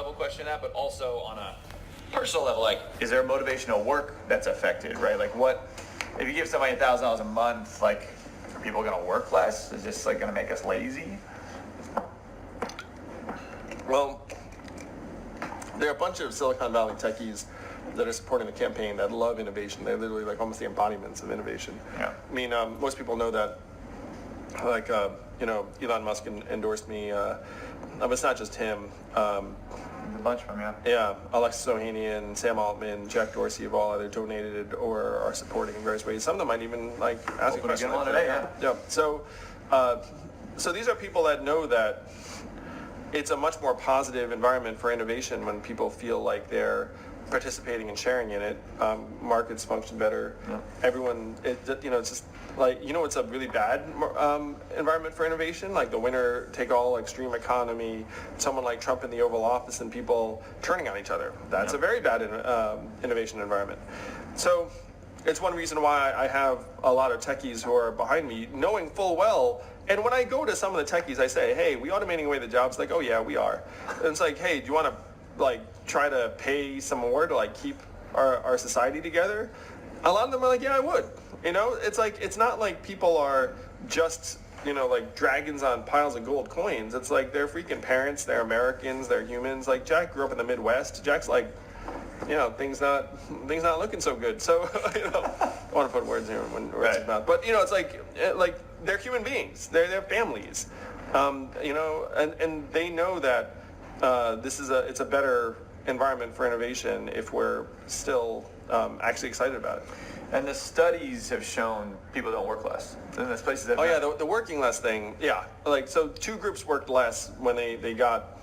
level question that, but also on a personal level, like, is there a motivational work that's affected, right? Like, what if you give somebody $1,000 a month? Like, are people going to work less? Is this like going to make us lazy? Well, there are a bunch of Silicon Valley techies that are supporting the campaign that love innovation. They're literally like almost the embodiments of innovation. Yeah. I mean, most people know that, like, Elon Musk endorsed me. But it's not just him. A bunch of them, yeah. Yeah, Alexis Ohanian, Sam Altman, Jack Dorsey have all either donated or are supporting in various ways. Some of them might even like ask a question like today, that. Yeah. So these are people that know that it's a much more positive environment for innovation when people feel like they're participating and sharing in it. Markets function better. Yeah. Everyone, it's just like, it's a really bad environment for innovation, like the winner take all extreme economy, someone like Trump in the Oval Office and people turning on each other. That's a very bad innovation environment. So it's one reason why I have a lot of techies who are behind me, knowing full well. And when I go to some of the techies, I say, hey, we automating away the jobs? Like, oh yeah, we are. And it's like, hey, do you want to like try to pay some more to like keep our society together? A lot of them are like, yeah, I would. It's like, it's not like people are just, like dragons on piles of gold coins. It's like they're freaking parents, they're Americans, they're humans. Like Jack grew up in the Midwest. Jack's like, things not looking so good. So, I want to put words here when words in mouth. But, it's like they're human beings. They're families. And they know that it's a better environment for innovation if we're still actually excited about it. And the studies have shown people don't work less. And there's places that the working less thing, yeah. Like, so two groups worked less when they got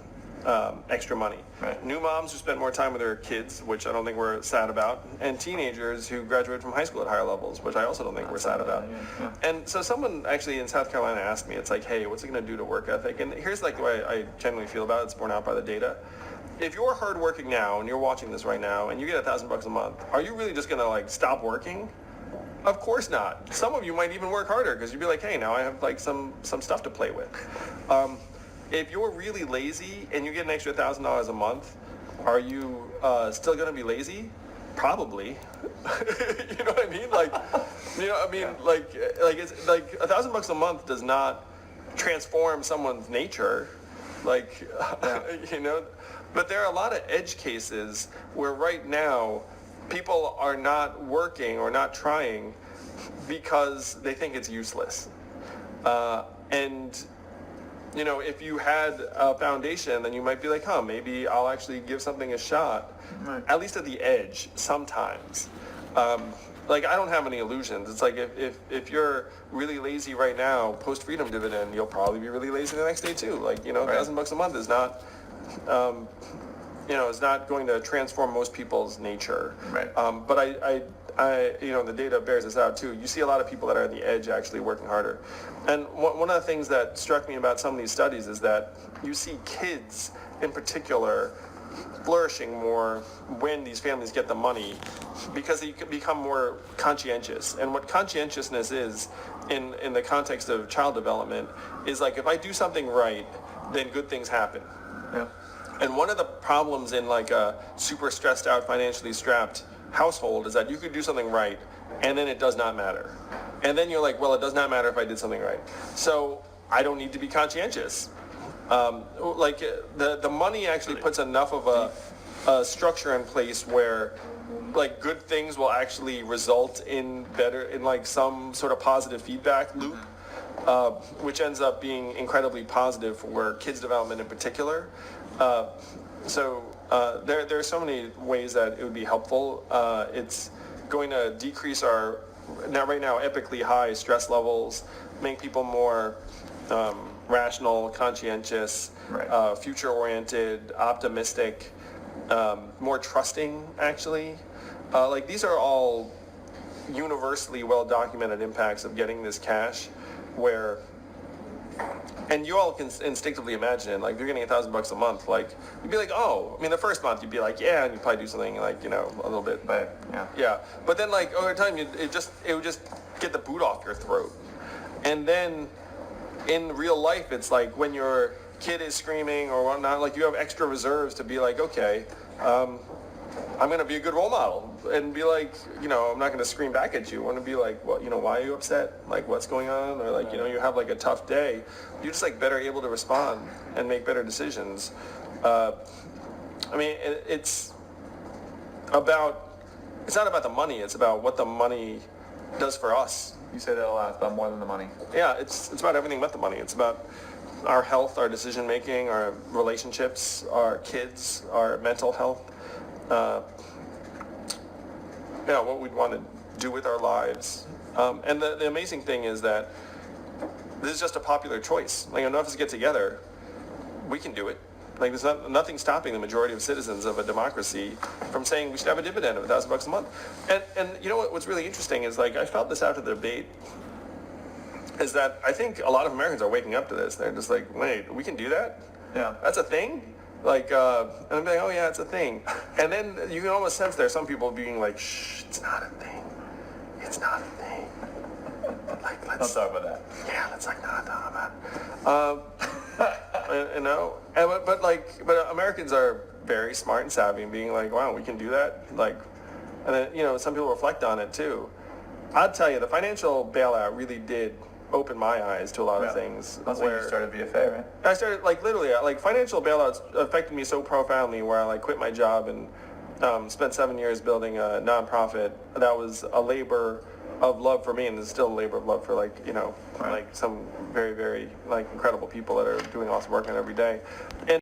extra money. Right. New moms who spent more time with their kids, which I don't think we're sad about, and teenagers who graduated from high school at higher levels, which I also don't think we're sad about. Yeah. And so someone actually in South Carolina asked me, it's like, hey, what's it going to do to work ethic? And here's like the way I genuinely feel about it. It's borne out by the data. If you're hardworking now and you're watching this right now and you get $1,000 a month, are you really just going to like stop working? Of course not. Some of you might even work harder because you'd be like, hey, now I have like some stuff to play with. If you're really lazy and you get an extra $1,000 a month, are you still going to be lazy? Probably. You know what I mean? Like, like it's like $1,000 a month does not transform someone's nature. Like, but there are a lot of edge cases where right now people are not working or not trying because they think it's useless. And if you had a foundation, then you might be like, maybe I'll actually give something a shot, at least at the edge sometimes. Like, I don't have any illusions. It's like if you're really lazy right now, post-freedom dividend, you'll probably be really lazy the next day too. Like, $1,000 a month is not, is not going to transform most people's nature. Right. But I the data bears this out too. You see a lot of people that are on the edge actually working harder. And one of the things that struck me about some of these studies is that you see kids in particular flourishing more when these families get the money because they become more conscientious. And what conscientiousness is in the context of child development is like, if I do something right, then good things happen. Yeah. And one of the problems in like a super stressed out, financially strapped household is that you could do something right and then it does not matter. And then you're like, well, it does not matter if I did something right. So I don't need to be conscientious. Like the money actually puts enough of a structure in place where like good things will actually result in like some sort of positive feedback loop, which ends up being incredibly positive for kids' development in particular. So there are so many ways that it would be helpful. It's going to decrease our right now epically high stress levels, make people more rational, conscientious, right. Future-oriented, optimistic, more trusting, actually. Like, these are all universally well-documented impacts of getting this cash where, and you all can instinctively imagine, like, if you're getting $1,000 a month, like, you'd be like, oh, I mean, the first month you'd be like, yeah, and you'd probably do something like, a little bit. But, yeah. But then, like, over time, it would just get the boot off your throat. And then in real life, it's like when you're kid is screaming or whatnot, like you have extra reserves to be like, okay, I'm going to be a good role model and be like, I'm not going to scream back at you. I want to be like, well, why are you upset? Like, what's going on? Or like, you have like a tough day. You're just like better able to respond and make better decisions. It's not about the money. It's about what the money does for us. You say that a lot, about more than the money. Yeah, it's about everything but the money. It's about our health, our decision making, our relationships, our kids, our mental health. What we'd want to do with our lives. And the amazing thing is that this is just a popular choice. Like, enough of us get together, we can do it. Like, there's nothing stopping the majority of citizens of a democracy from saying we should have a dividend of $1,000 a month. And you know what's really interesting is, like, I felt this after the debate, is that I think a lot of Americans are waking up to this. They're just like, wait, we can do that? Yeah. That's a thing? Like, and I'm like, oh yeah, it's a thing. And then you can almost sense there's some people being like, shh, it's not a thing. It's not a thing. Like, let's talk about that. Yeah, let's like not talk about it. But Americans are very smart and savvy and being like, wow, we can do that. Like, and then, some people reflect on it too. I'd tell you, the financial bailout really did open my eyes to a lot of things. That's when you started VFA, right? I started, literally, financial bailouts affected me so profoundly where I, quit my job and spent 7 years building a nonprofit that was a labor of love for me, and it's still a labor of love for, some very, very, incredible people that are doing awesome work on it every day. And